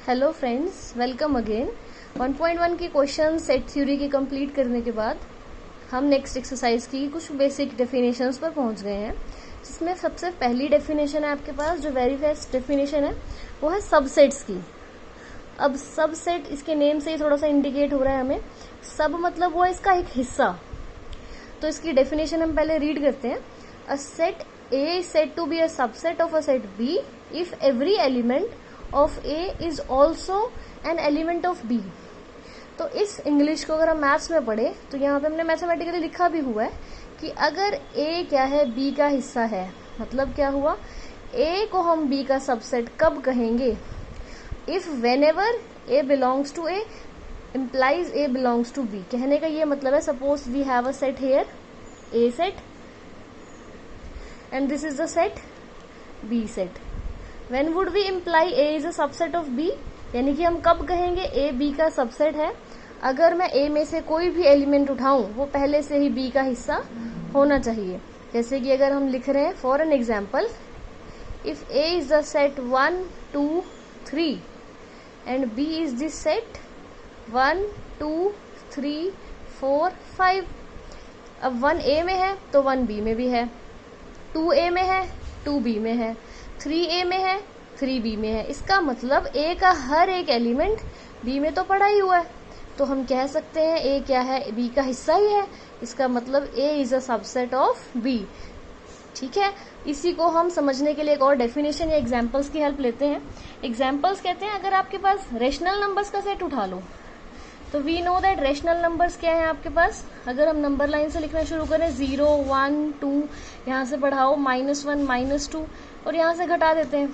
Hello friends, welcome again. 1.1 की question set theory की complete करने के बाद हम नेक्स्ट एक्सरसाइज की कुछ बेसिक डेफिनेशंस पर पहुंच गए हैं, जिसमें सबसे पहली डेफिनेशन है आपके पास, जो वेरी फर्स्ट डेफिनेशन है वो है सबसेट्स की। अब सबसेट इसके नेम से ही थोड़ा सा इंडिकेट हो रहा है हमें। सब मतलब वो इसका एक हिस्सा। तो इसकी डेफिनेशन हम पहले रीड करते हैं। A set A is said to be a subset of a set B if every element of A is also an element of B। तो इस इंग्लिश को अगर हम मैथ्स में पढ़े तो यहाँ पे हमने मैथमेटिकली लिखा भी हुआ है कि अगर A क्या है, B का हिस्सा है, मतलब क्या हुआ, A को हम B का सबसेट कब कहेंगे? If whenever A belongs to A implies A belongs to B। कहने का ये मतलब है, suppose we have a set here, A set, and this is the set B set। when would we imply A is a subset of B? यानी कि हम कब कहेंगे A B का सबसेट है? अगर मैं A में से कोई भी एलिमेंट उठाऊं वो पहले से ही B का हिस्सा होना चाहिए। जैसे कि अगर हम लिख रहे हैं for an example, if A is the set 1 2 3 and B is the set 1 2 3 4 5। अब 1 A में है तो 1 B में भी है, 2A में है 2B में है, 3A में है 3B में है। इसका मतलब A का हर एक एलिमेंट B में तो पड़ा ही हुआ है, तो हम कह सकते हैं A क्या है, B का हिस्सा ही है। इसका मतलब A is a subset of B। ठीक है, इसी को हम समझने के लिए एक और डेफिनेशन या एग्जांपल्स की हेल्प लेते हैं। एग्जांपल्स कहते हैं अगर आपके पास रेशनल नंबर्स का सेट उठा लो, तो we know that rational numbers क्या है आपके पास। अगर हम नंबर लाइन से लिखना शुरू करें 0 1 2, यहाँ से बढ़ाओ -1 -2 और यहाँ से घटा देते हैं।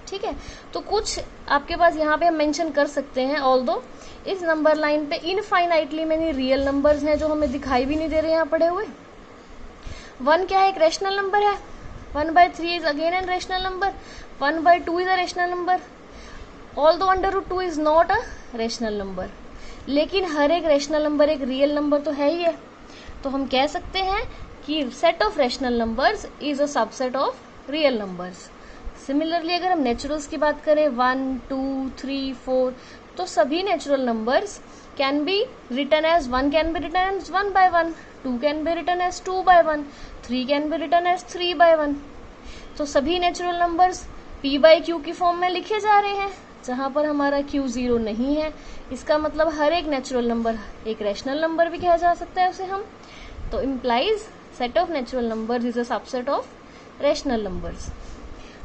ठीक है, तो कुछ आपके पास यहाँ पे हम मेंशन कर सकते हैं, ऑल्दो इस नंबर लाइन पे इनफाइनाइटली मेनी रियल नंबर्स हैं जो हमें दिखाई भी नहीं दे रहे यहाँ पड़े हुए। 1 क्या है, एक रेशनल नंबर है। 1/3 is again an rational number. 1/2 is a rational number, although √2 is not a rational number. लेकिन हर एक रेशनल नंबर एक रियल नंबर तो है ही है, तो हम कह सकते हैं कि set of rational numbers is a subset of real numbers. Similarly अगर हम नेचुरल्स की बात करें 1 2 3 4, तो सभी natural numbers can be written as 1 can be written as 1/1, 2 can be written as 2/1, 3 can be written as 3/1। तो सभी नेचुरल नंबर्स p/q की फॉर्म में लिखे जा रहे हैं, जहां पर हमारा q 0 नहीं है। इसका मतलब हर एक नेचुरल नंबर एक रैशनल नंबर भी कहा जा सकता है उसे हम। तो implies set of natural numbers is a subset of rational numbers.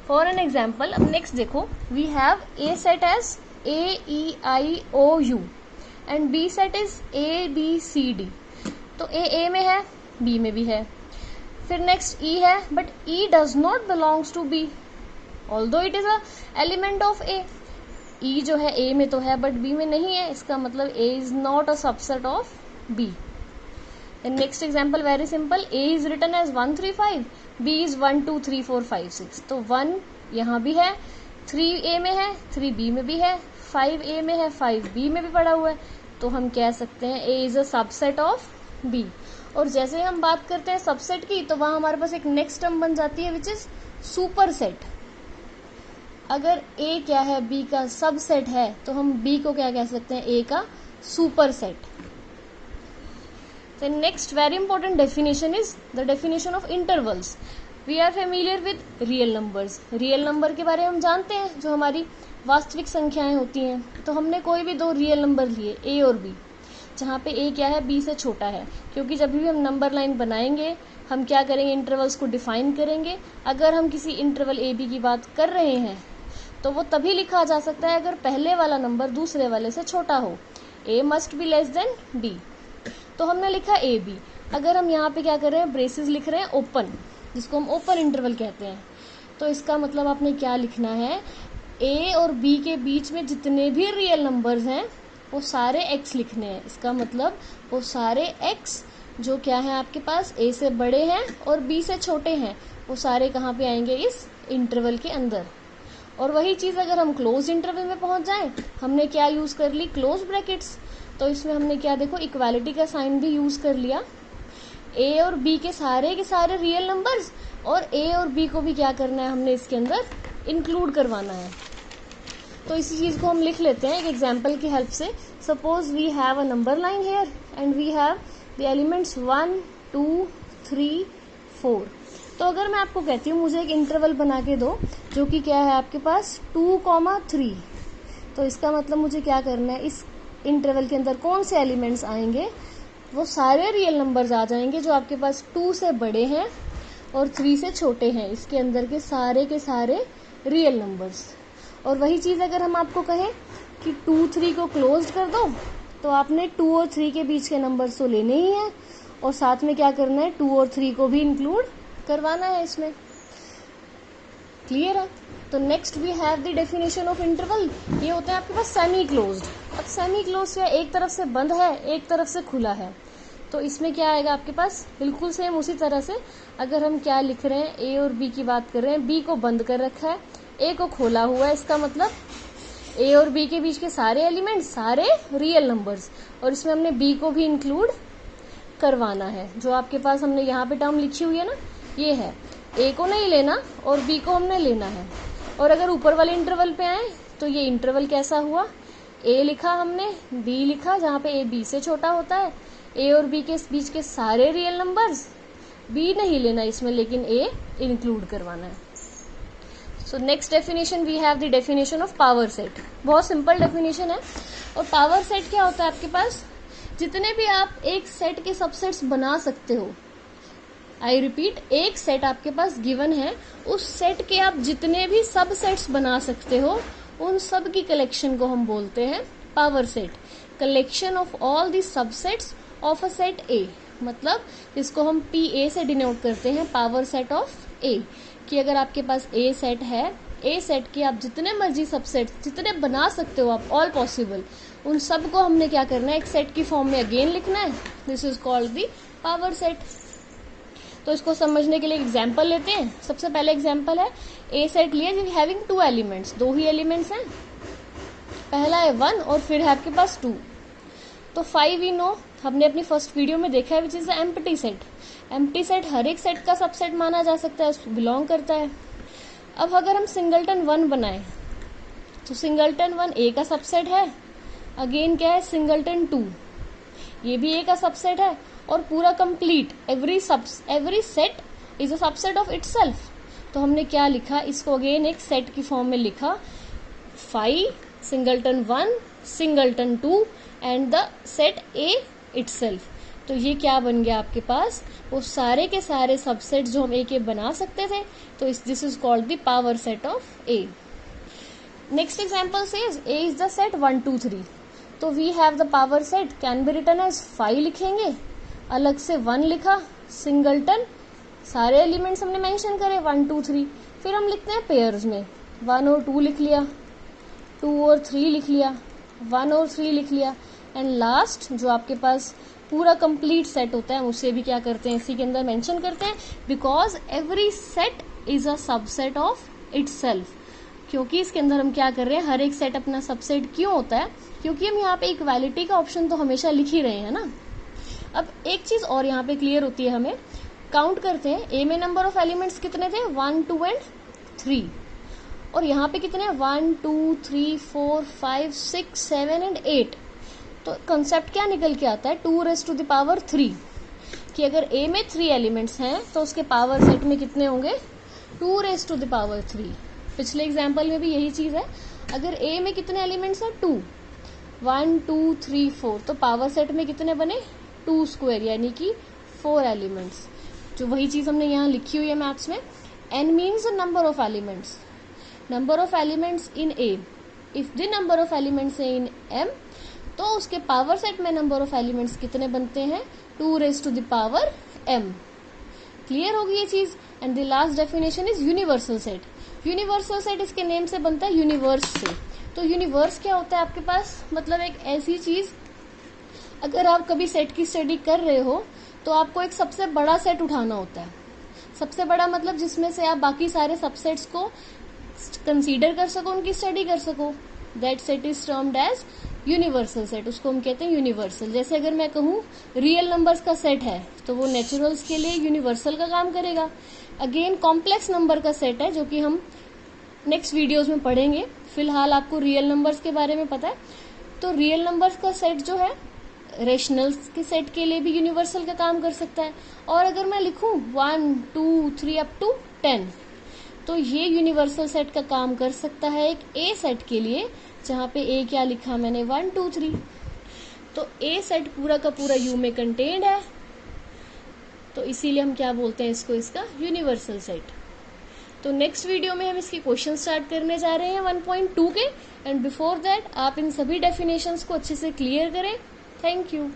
For an example, अब नेक्स्ट देखो, we have a set as AEIOU and B set is ABCD। तो ए में है, बी में भी है। फिर नेक्स्ट ई है, but E does not belongs to B although it is a element of A. E जो है ए में तो है बट बी में नहीं है, इसका मतलब A is not a subset of B. Next example very simple, A is written as 1 3 5, B is 1 2 3 4 5 6। तो 1 यहाँ भी है, 3 ए में है, 3 बी में भी है, 5 ए में है, 5 बी में भी पड़ा हुआ है। तो हम कह सकते हैं A is a subset of B. और जैसे हम बात करते हैं सबसेट की, तो वहां हमारे पास एक नेक्स्ट टर्म बन जाती है विच इज सुपर सेट। अगर A क्या है, B का सबसेट है, तो हम B को क्या कह सकते हैं, A का super set. Then next very important definition is the definition of intervals। We are familiar with real numbers। Real number के बारे में हम जानते हैं, जो हमारी वास्तविक संख्याएं होती हैं। तो हमने कोई भी दो रियल नंबर लिए A और B, जहाँ पे A क्या है, B से छोटा है, क्योंकि जब भी हम नंबर लाइन बनाएंगे हम क्या करेंगे, इंटरवल्स को डिफाइन करेंगे। अगर हम किसी इंटरवल AB की बात कर रहे हैं तो वो तभी लिखा जा सकता है अगर पहले वाला नंबर दूसरे वाले से छोटा हो। A must be less than B। तो हमने लिखा AB। अगर हम यहाँ पे क्या कर रहे हैं, ब्रेसेस लिख रहे हैं ओपन, जिसको हम ओपन इंटरवल कहते हैं, तो इसका मतलब आपने क्या लिखना है, A और B के बीच में जितने भी रियल नंबर्स हैं वो सारे x लिखने हैं। इसका मतलब वो सारे x जो क्या है आपके पास, A से बड़े हैं और B से छोटे हैं, वो सारे कहाँ पे आएंगे, इस इंटरवल के अंदर। और वही चीज अगर हम क्लोज इंटरवल में पहुंच जाएं, हमने क्या यूज कर ली, क्लोज ब्रैकेट्स। तो इसमें हमने क्या, देखो, इक्वालिटी का साइन भी यूज कर लिया। A और B के सारे रियल नंबर्स, और A और B को भी क्या करना है, हमने इसके अंदर इंक्लूड करवाना है। तो इसी चीज को हम लिख लेते हैं एक एग्जाम्पल की हेल्प से। Suppose we have a number line here and we have the elements 1 2 3 4। तो अगर मैं आपको कहती हूँ मुझे एक इंटरवल बना के दो जो कि क्या है आपके पास 2,3, तो इसका मतलब मुझे क्या करना है, इस इंटरवल के अंदर कौन से एलिमेंट्स आएंगे, वो सारे रियल नंबर्स आ जाएंगे जो आपके पास 2 से बड़े हैं और 3 से छोटे हैं, इसके अंदर के सारे रियल नंबर्स। और वही चीज अगर हम आपको कहें कि 2 3 को क्लोज कर दो, तो आपने 2 और 3 के बीच के नंबर्स तो लेने ही है और साथ में क्या करना है, 2 और 3 को भी इंक्लूड करवाना है इसमें। क्लियर है? तो next we have the definition of interval. ये होता है आपके पास सेमी क्लोज्ड। अब सेमी क्लोज्ड या एक तरफ से बंद है एक तरफ से खुला है, तो इसमें क्या आएगा आपके पास, बिल्कुल सेम उसी तरह से अगर हम क्या लिख रहे हैं, ए और बी की बात कर रहे हैं, बी को बंद कर रखा है, ए को खोला हुआ है, इसका मतलब ए और बी के बीच के सारे एलिमेंट सारे रियल नंबर्स, और इसमें हमने बी को भी इंक्लूड करवाना है। जो आपके पास हमने यहाँ पे टर्म लिखी हुई है ना, ये है, ए को नहीं लेना और बी को हमने लेना है। और अगर ऊपर वाले इंटरवल पे आए तो ये इंटरवल कैसा हुआ, ए लिखा हमने, बी लिखा, जहाँ पे ए बी से छोटा होता है, ए और बी के बीच के सारे रियल नंबर्स, बी नहीं लेना इसमें लेकिन ए इंक्लूड करवाना है। So next definition we have the definition of power set. बहुत सिंपल डेफिनेशन है। और पावर सेट क्या होता है आपके पास, जितने भी आप एक सेट के सबसेट्स बना सकते हो, आई रिपीट, एक सेट आपके पास गिवन है, उस सेट के आप जितने भी सब सेट्स बना सकते हो उन सब की कलेक्शन को हम बोलते हैं power set. Collection of all the subsets of a set ए, मतलब इसको हम पी ए से डिनोट करते हैं, पावर सेट ऑफ ए। कि अगर आपके पास ए सेट है, ए सेट के आप जितने मर्जी सबसेट जितने बना सकते हो आप, ऑल पॉसिबल, उन सब को हमने क्या करना है, एक सेट की फॉर्म में अगेन लिखना है। This is called the power set. तो इसको समझने के लिए एग्जाम्पल लेते हैं। सबसे पहले एग्जाम्पल है, ए सेट लिया जो हैविंग 2 एलिमेंट्स, 2 ही एलिमेंट्स हैं, पहला है 1 और फिर है आपके पास 2। तो 5 वी नो, हमने अपनी फर्स्ट वीडियो में देखा है, which is empty set. Empty set हर एक सेट का सबसेट माना जा सकता है, उसको बिलोंग करता है। अब अगर हम सिंगलटन 1 बनाए तो सिंगलटन 1 ए का सबसेट है, अगेन क्या है सिंगलटन 2, ये भी ए का सबसेट है, और पूरा complete every set is a subset of itself. तो हमने क्या लिखा, इसको अगेन एक सेट की फॉर्म में लिखा, 5 singleton 1 singleton 2 and the set A itself. तो ये क्या बन गया आपके पास, वो सारे के सारे सबसेट जो हम ए के बना सकते थे। तो this is called the power set of A. Next example says A is the set 1 2 3। तो we have the power set can be written as 5 लिखेंगे, अलग से 1 लिखा, सिंगलटन सारे एलिमेंट्स हमने मेंशन करे 1 2 3, फिर हम लिखते हैं पेयर्स में, 1 और 2 लिख लिया, 2 और 3 लिख लिया, 1 और 3 लिख लिया, एंड लास्ट जो आपके पास पूरा कंप्लीट सेट होता है उसे भी क्या करते हैं, इसी के अंदर मेंशन करते हैं, because every set is a subset of itself. क्योंकि इसके अंदर हम क्या कर रहे हैं, हर एक सेट अपना सबसेट क्यों होता है, क्योंकि हम यहाँ पे इक्वालिटी का ऑप्शन तो हमेशा लिख ही रहे हैं ना। अब एक चीज और यहाँ पे क्लियर होती है, हमें काउंट करते हैं, ए में नंबर ऑफ एलिमेंट्स कितने थे, 1 2 एंड 3, और यहाँ पे कितने हैं, 1 2 3 4 5 6 7 एंड 8। तो कंसेप्ट क्या निकल के आता है, 2 raised to the power 3, कि अगर ए में 3 एलिमेंट्स हैं तो उसके पावर सेट में कितने होंगे, 2 raised to the power 3। पिछले एग्जाम्पल में भी यही चीज है, अगर ए में कितने एलिमेंट्स हैं 2, 1 2 3 4, तो पावर सेट में कितने बने 2 स्क्वायर यानी कि 4 एलिमेंट्स। जो वही चीज हमने यहाँ लिखी हुई है मैथ्स में, n means number of elements, number of elements in A, if the number of elements in m, तो उसके पावर सेट में नंबर ऑफ एलिमेंट्स कितने बनते हैं, 2 raised to the power m। Clear होगी ये चीज। And the last definition is universal set. Universal set इसके नेम से बनता है यूनिवर्स से। तो यूनिवर्स क्या होता है आपके पास, मतलब एक ऐसी चीज, अगर आप कभी सेट की स्टडी कर रहे हो तो आपको एक सबसे बड़ा सेट उठाना होता है। सबसे बड़ा मतलब जिसमें से आप बाकी सारे सबसेट्स को कंसीडर कर सको, उनकी स्टडी कर सको, that set is termed as universal set, उसको हम कहते हैं यूनिवर्सल। जैसे अगर मैं कहूँ रियल नंबर्स का सेट है तो वो नेचुरल्स के लिए यूनिवर्सल का काम करेगा। अगेन कॉम्प्लेक्स नंबर का सेट है जो कि हम नेक्स्ट वीडियोस में पढ़ेंगे, फिलहाल आपको रियल नंबर्स के बारे में पता है, तो रियल नंबर्स का सेट जो है रेशनल्स के सेट के लिए भी यूनिवर्सल का काम कर सकता है। और अगर मैं लिखूं 1 2 3 अप टू 10, तो ये यूनिवर्सल सेट का काम कर सकता है एक ए सेट के लिए, जहां पे ए क्या लिखा मैंने 1 2 3, तो ए सेट पूरा का पूरा यू में कंटेन्ड है, तो इसीलिए हम क्या बोलते हैं इसको, इसका यूनिवर्सल सेट। तो नेक्स्ट वीडियो में हम इसके क्वेश्चन स्टार्ट करने जा रहे हैं 1.2 के, एंड बिफोर दैट आप इन सभी डेफिनेशंस को अच्छे से क्लियर करें। Thank you.